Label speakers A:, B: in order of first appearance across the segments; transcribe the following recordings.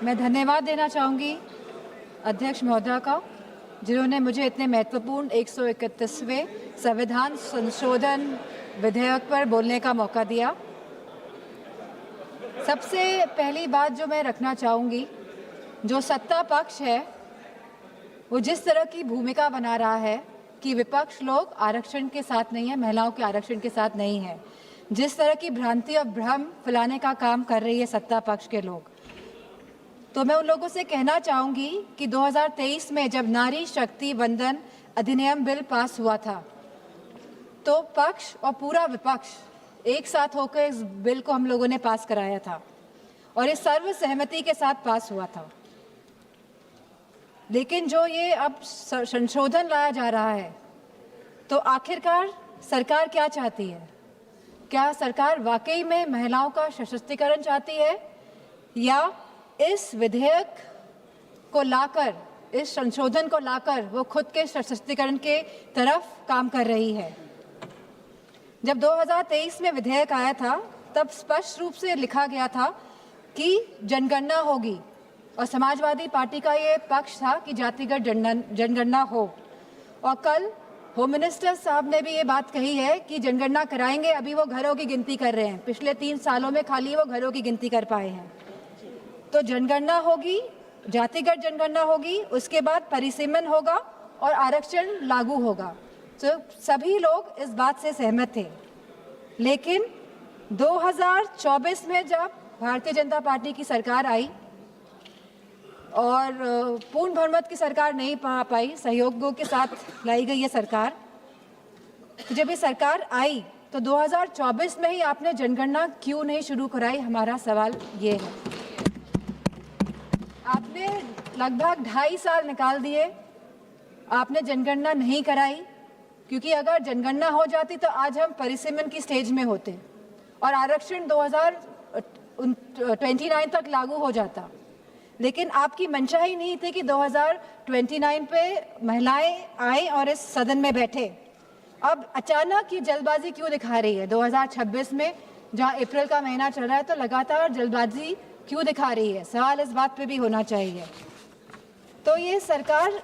A: मैं धन्यवाद देना चाहूँगी अध्यक्ष महोदय का, जिन्होंने मुझे इतने महत्वपूर्ण 131वें संविधान संशोधन विधेयक पर बोलने का मौका दिया। सबसे पहली बात जो मैं रखना चाहूँगी, जो सत्ता पक्ष है वो जिस तरह की भूमिका बना रहा है कि विपक्ष लोग आरक्षण के साथ नहीं है, महिलाओं के आरक्षण के साथ नहीं है, जिस तरह की भ्रांति और भ्रम फैलाने का काम कर रही है सत्ता पक्ष के लोग, तो मैं उन लोगों से कहना चाहूँगी कि 2023 में जब नारी शक्ति वंदन अधिनियम बिल पास हुआ था तो पक्ष और पूरा विपक्ष एक साथ होकर इस बिल को हम लोगों ने पास कराया था और इस सर्व सहमति के साथ पास हुआ था। लेकिन जो ये अब संशोधन लाया जा रहा है, तो आखिरकार सरकार क्या चाहती है? क्या सरकार वाकई में महिलाओं का सशक्तिकरण चाहती है या इस विधेयक को लाकर, इस संशोधन को लाकर वो खुद के सशक्तिकरण के तरफ काम कर रही है? जब 2023 में विधेयक आया था तब स्पष्ट रूप से लिखा गया था कि जनगणना होगी और समाजवादी पार्टी का ये पक्ष था कि जातिगत जनगणना हो। और कल होम मिनिस्टर साहब ने भी ये बात कही है कि जनगणना कराएंगे, अभी वो घरों की गिनती कर रहे हैं, पिछले 3 सालों में खाली वो घरों की गिनती कर पाए हैं। तो जनगणना होगी, जातिगत जनगणना होगी, उसके बाद परिसीमन होगा और आरक्षण लागू होगा। तो सभी लोग इस बात से सहमत थे। लेकिन 2024 में जब भारतीय जनता पार्टी की सरकार आई और पूर्ण बहुमत की सरकार नहीं पा पाई, सहयोगों के साथ लाई गई ये सरकार, तो जब ये सरकार आई तो 2024 में ही आपने जनगणना क्यों नहीं शुरू कराई? हमारा सवाल ये है। आपने लगभग 2.5 साल निकाल दिए, आपने जनगणना नहीं कराई, क्योंकि अगर जनगणना हो जाती तो आज हम परिसीमन की स्टेज में होते और आरक्षण 2029 तक लागू हो जाता। लेकिन आपकी मंशा ही नहीं थी कि 2029 पे महिलाएं आए और इस सदन में बैठे। अब अचानक ये जल्दबाजी क्यों दिखा रही है? 2026 में जहां अप्रैल का महीना चल रहा है तो लगातार जल्दबाजी क्यों दिखा रही है? सवाल इस बात पे भी होना चाहिए। तो ये सरकार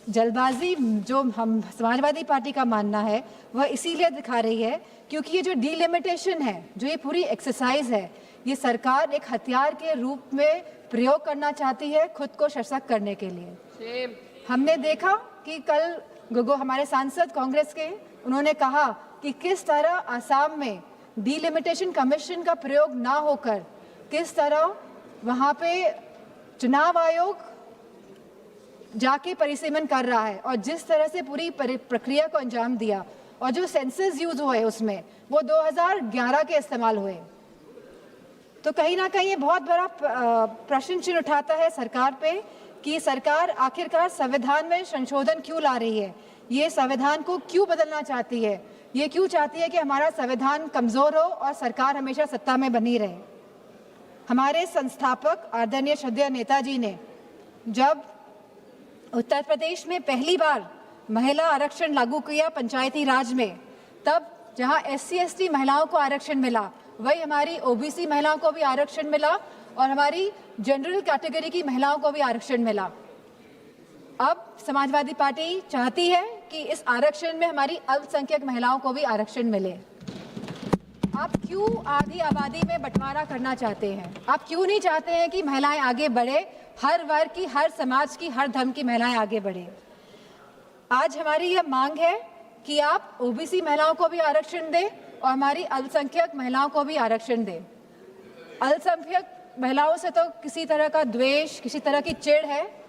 A: जल्दबाजी, जो हम समाजवादी पार्टी का मानना है, वह इसीलिए दिखा रही है क्योंकि ये जो डिलिमिटेशन है, जो ये पूरी एक्सरसाइज है, ये सरकार एक हथियार के रूप में प्रयोग करना चाहती है खुद को सशक्त करने के लिए। हमने देखा कि कल गोगो हमारे सांसद कांग्रेस के, उन्होंने कहा कि किस तरह आसाम में डिलिमिटेशन कमीशन का प्रयोग ना होकर किस तरह वहाँ पे चुनाव आयोग जाके परिसीमन कर रहा है और जिस तरह से पूरी प्रक्रिया को अंजाम दिया और जो सेंसस यूज हुए उसमें वो 2011 के इस्तेमाल हुए। तो कहीं ना कहीं ये बहुत बड़ा प्रश्न चिन्ह उठाता है सरकार पे कि सरकार आखिरकार संविधान में संशोधन क्यों ला रही है, ये संविधान को क्यों बदलना चाहती है, ये क्यों चाहती है कि हमारा संविधान कमजोर हो और सरकार हमेशा सत्ता में बनी रहे। हमारे संस्थापक आदरणीय श्रद्धेय नेताजी ने जब उत्तर प्रदेश में पहली बार महिला आरक्षण लागू किया पंचायती राज में, तब जहां SC/ST महिलाओं को आरक्षण मिला, वही हमारी OBC महिलाओं को भी आरक्षण मिला और हमारी जनरल कैटेगरी की महिलाओं को भी आरक्षण मिला। अब समाजवादी पार्टी चाहती है कि इस आरक्षण में हमारी अल्पसंख्यक महिलाओं को भी आरक्षण मिले। आप क्यों आधी आबादी में बंटवारा करना चाहते हैं? आप क्यों नहीं चाहते हैं कि महिलाएं आगे बढ़े, हर वर्ग की, हर समाज की, हर धर्म की महिलाएं आगे बढ़े? आज हमारी यह मांग है कि आप OBC महिलाओं को भी आरक्षण दें और हमारी अल्पसंख्यक महिलाओं को भी आरक्षण दें। अल्पसंख्यक महिलाओं से तो किसी तरह का द्वेष, किसी तरह की चिढ़ है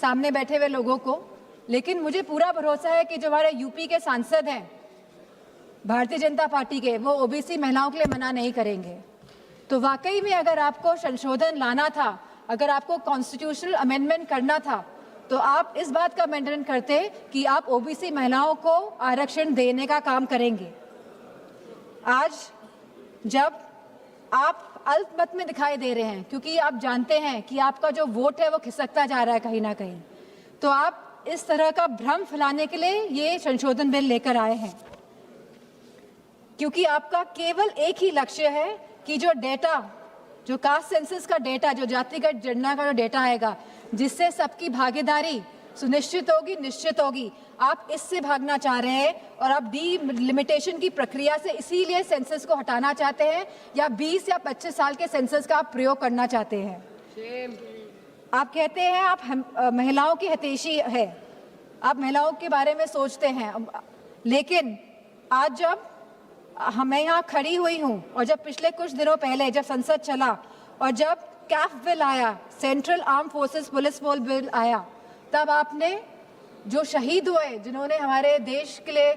A: सामने बैठे हुए लोगों को, लेकिन मुझे पूरा भरोसा है कि जो हमारे यूपी के सांसद हैं भारतीय जनता पार्टी के, वो OBC महिलाओं के लिए मना नहीं करेंगे। तो वाकई में अगर आपको संशोधन लाना था, अगर आपको कॉन्स्टिट्यूशनल अमेंडमेंट करना था, तो आप इस बात का अमेंडमेंट करते कि आप OBC महिलाओं को आरक्षण देने का काम करेंगे। आज जब आप अल्पमत में दिखाई दे रहे हैं, क्योंकि आप जानते हैं कि आपका जो वोट है वो खिसकता जा रहा है कहीं ना कहीं, तो आप इस तरह का भ्रम फैलाने के लिए ये संशोधन बिल लेकर आए हैं, क्योंकि आपका केवल एक ही लक्ष्य है कि जो डेटा जो कास्ट सेंसस का डेटा, जो जातिगत जनगणना का जो डेटा आएगा, जिससे सबकी भागीदारी सुनिश्चित होगी, निश्चित होगी, आप इससे भागना चाह रहे हैं और आप डीलिमिटेशन की प्रक्रिया से इसीलिए सेंसस को हटाना चाहते हैं, या 20 या 25 साल के सेंसस का आप प्रयोग करना चाहते हैं। आप कहते हैं आप महिलाओं की हितैषी है, आप महिलाओं के बारे में सोचते हैं, लेकिन आज जब मैं यहाँ खड़ी हुई हूँ और जब पिछले कुछ दिनों पहले जब संसद चला और जब कैफ बिल आया, central arm forces police bill आया, तब आपने जो शहीद हुए, जिन्होंने हमारे देश के लिए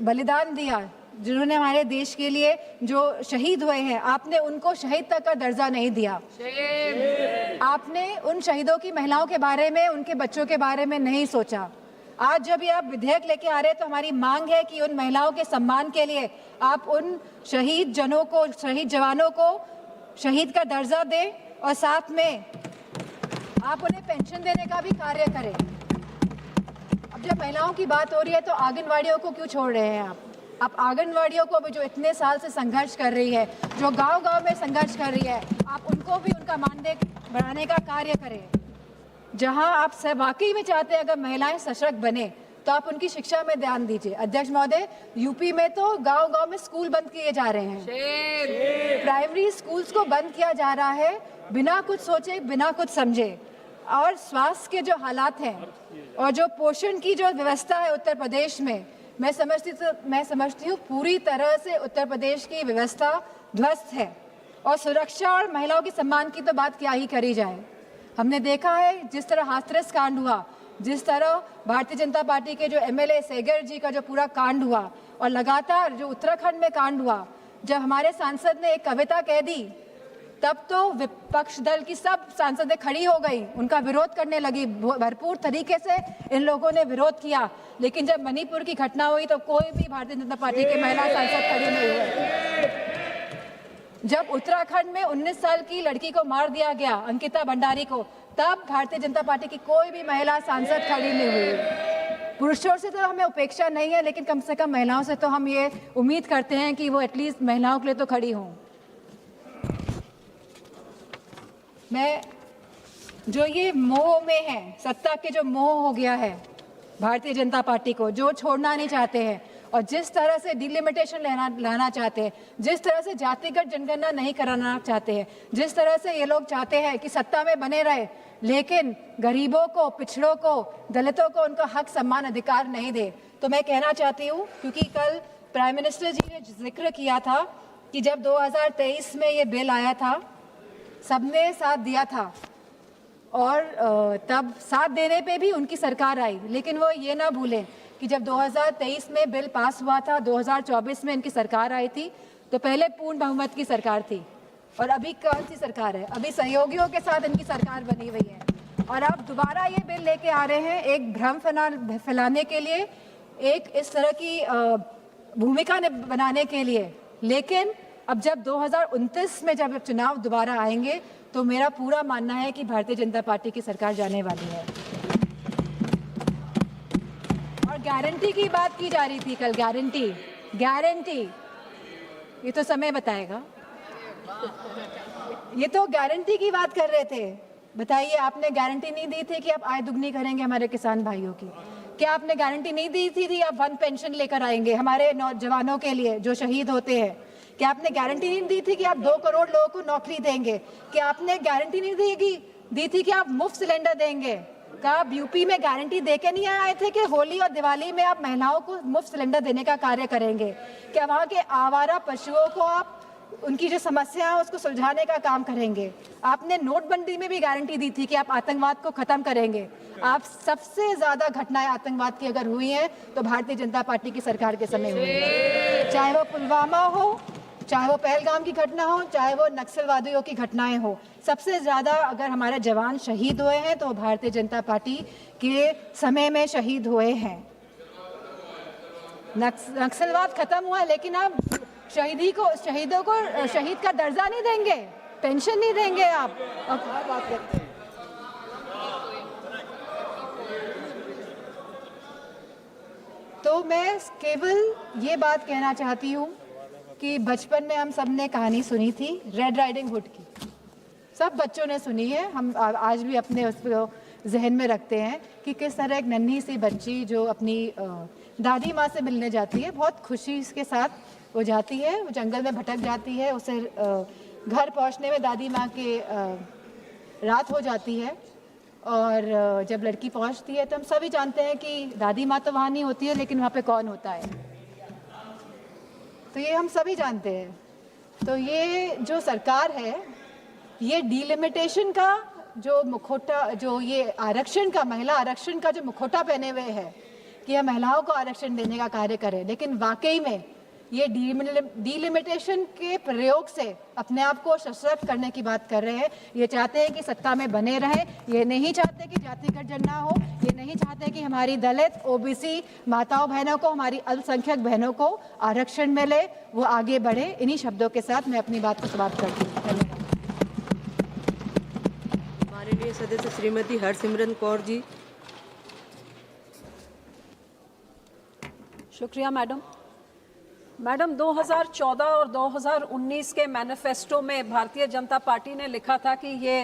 A: बलिदान दिया, जिन्होंने हमारे देश के लिए जो शहीद हुए हैं, आपने उनको शहीद तक का दर्जा नहीं दिया। आपने उन शहीदों की महिलाओं के बारे में, उनके बच्चों के बारे में नहीं सोचा। आज जब ये आप विधेयक लेके आ रहे हैं तो हमारी मांग है कि उन महिलाओं के सम्मान के लिए आप उन शहीद जनों को, शहीद जवानों को शहीद का दर्जा दें और साथ में आप उन्हें पेंशन देने का भी कार्य करें। अब जब महिलाओं की बात हो रही है तो आंगनवाड़ियों को क्यों छोड़ रहे हैं आप आंगनवाड़ियों को भी, जो इतने साल से संघर्ष कर रही है, जो गांव-गांव में संघर्ष कर रही है, आप उनको भी उनका मानदेय बढ़ाने का कार्य करें। जहां आप सब वाकई में चाहते हैं अगर महिलाएं सशक्त बने तो आप उनकी शिक्षा में ध्यान दीजिए। अध्यक्ष महोदय, यूपी में तो गांव-गांव में स्कूल बंद किए जा रहे हैं, प्राइमरी स्कूल्स को बंद किया जा रहा है बिना कुछ सोचे, बिना कुछ समझे। और स्वास्थ्य के जो हालात हैं और जो पोषण की जो व्यवस्था है उत्तर प्रदेश में, मैं समझती हूँ पूरी तरह से उत्तर प्रदेश की व्यवस्था ध्वस्त है। और सुरक्षा और महिलाओं के सम्मान की तो बात क्या ही करी जाए। हमने देखा है जिस तरह हाथरस कांड हुआ, जिस तरह भारतीय जनता पार्टी के जो एमएलए सेगर जी का जो पूरा कांड हुआ, और लगातार जो उत्तराखंड में कांड हुआ, जब हमारे सांसद ने एक कविता कह दी तब तो विपक्ष दल की सब सांसदें खड़ी हो गई, उनका विरोध करने लगी, भरपूर तरीके से इन लोगों ने विरोध किया। लेकिन जब मणिपुर की घटना हुई तो कोई भी भारतीय जनता पार्टी के महिला सांसद खड़ी नहीं हुए। जब उत्तराखंड में 19 साल की लड़की को मार दिया गया, अंकिता भंडारी को, तब भारतीय जनता पार्टी की कोई भी महिला सांसद खड़ी नहीं हुई। पुरुषों से तो हमें उपेक्षा नहीं है, लेकिन कम से कम महिलाओं से तो हम ये उम्मीद करते हैं कि वो एटलीस्ट महिलाओं के लिए तो खड़ी हों। मैं जो ये मोह में है, सत्ता के जो मोह हो गया है भारतीय जनता पार्टी को, जो छोड़ना नहीं चाहते हैं, और जिस तरह से डिलिमिटेशन लाना चाहते हैं, जिस तरह से जातिगत जनगणना नहीं कराना चाहते हैं, जिस तरह से ये लोग चाहते हैं कि सत्ता में बने रहे लेकिन गरीबों को, पिछड़ों को, दलितों को उनका हक, सम्मान, अधिकार नहीं दे, तो मैं कहना चाहती हूँ, क्योंकि कल प्राइम मिनिस्टर जी ने जिक्र किया था कि जब 2023 में ये बिल आया था सबने साथ दिया था, और तब साथ देने पे भी उनकी सरकार आई, लेकिन वो ये ना भूलें कि जब 2023 में बिल पास हुआ था, 2024 में इनकी सरकार आई थी, तो पहले पूर्ण बहुमत की सरकार थी, और अभी कौन सी सरकार है? अभी सहयोगियों के साथ इनकी सरकार बनी हुई है, और अब दोबारा ये बिल लेके आ रहे हैं एक भ्रम फैलाने के लिए, एक इस तरह की भूमिका बनाने के लिए। लेकिन अब जब 2029 में जब चुनाव दोबारा आएंगे तो मेरा पूरा मानना है कि भारतीय जनता पार्टी की सरकार जाने वाली है। और गारंटी की बात की जा रही थी कल, गारंटी, ये तो समय बताएगा। ये तो गारंटी की बात कर रहे थे। बताइए, आपने गारंटी नहीं दी थी कि आप आय दुगनी करेंगे हमारे किसान भाइयों की? क्या आपने गारंटी नहीं दी थी आप वन पेंशन लेकर आएंगे हमारे नौजवानों के लिए जो शहीद होते हैं? क्या आपने गारंटी नहीं दी थी कि आप 2 करोड़ लोगों को नौकरी देंगे? क्या आपने गारंटी नहीं दी थी कि आप मुफ्त सिलेंडर देंगे? क्या आप यूपी में गारंटी देके नहीं आए थे कि होली और दिवाली में आप महिलाओं को मुफ्त सिलेंडर देने का कार्य करेंगे? क्या वहाँ के आवारा पशुओं को आप उनकी जो समस्या है उसको सुलझाने का काम करेंगे? आपने नोटबंदी में भी गारंटी दी थी कि आप आतंकवाद को खत्म करेंगे। आप सबसे ज्यादा घटनाएं आतंकवाद की अगर हुई हैं तो भारतीय जनता पार्टी की सरकार के समय हुई है, चाहे वो पुलवामा हो, चाहे वो पहलगाम की घटना हो, चाहे वो नक्सलवादियों की घटनाएं हो। सबसे ज्यादा अगर हमारे जवान शहीद हुए हैं तो भारतीय जनता पार्टी के समय में शहीद हुए हैं। नक्सलवाद खत्म हुआ, लेकिन आप शहीदों को शहीद का दर्जा नहीं देंगे, पेंशन नहीं देंगे आप। अब क्या बात करते हैं? तो मैं केवल ये बात कहना चाहती हूँ कि बचपन में हम सब ने कहानी सुनी थी रेड राइडिंग हुड की, सब बच्चों ने सुनी है, हम आज भी अपने उसको जहन में रखते हैं कि किस तरह एक नन्ही सी बच्ची जो अपनी दादी माँ से मिलने जाती है, बहुत खुशी के साथ वो जाती है, वो जंगल में भटक जाती है, उसे घर पहुँचने में दादी माँ के रात हो जाती है और जब लड़की पहुँचती है तो हम सभी जानते हैं कि दादी माँ तो वहाँ नहीं होती है, लेकिन वहाँ पे कौन होता है, तो ये हम सभी जानते हैं। तो ये जो सरकार है, ये डिलिमिटेशन का जो मुखौटा, जो ये आरक्षण का, महिला आरक्षण का जो मुखौटा पहने हुए है कि हम महिलाओं को आरक्षण देने का कार्य करें, लेकिन वाकई में ये डिलिमिटेशन के प्रयोग से अपने आप को सशक्त करने की बात कर रहे हैं। ये चाहते हैं कि सत्ता में बने रहें, ये नहीं चाहते कि जातिगत जनगणना हो, ये नहीं चाहते कि हमारी दलित, ओबीसी माताओं बहनों को, हमारी अल्पसंख्यक बहनों को आरक्षण मिले, वो आगे बढ़े। इन्हीं शब्दों के साथ मैं अपनी बात को समाप्त करती हूँ। धन्यवाद।
B: हमारे लिए सदस्य श्रीमती हरसिमरत कौर जी।
C: शुक्रिया मैडम 2014 और 2019 के मैनिफेस्टो में भारतीय जनता पार्टी ने लिखा था कि ये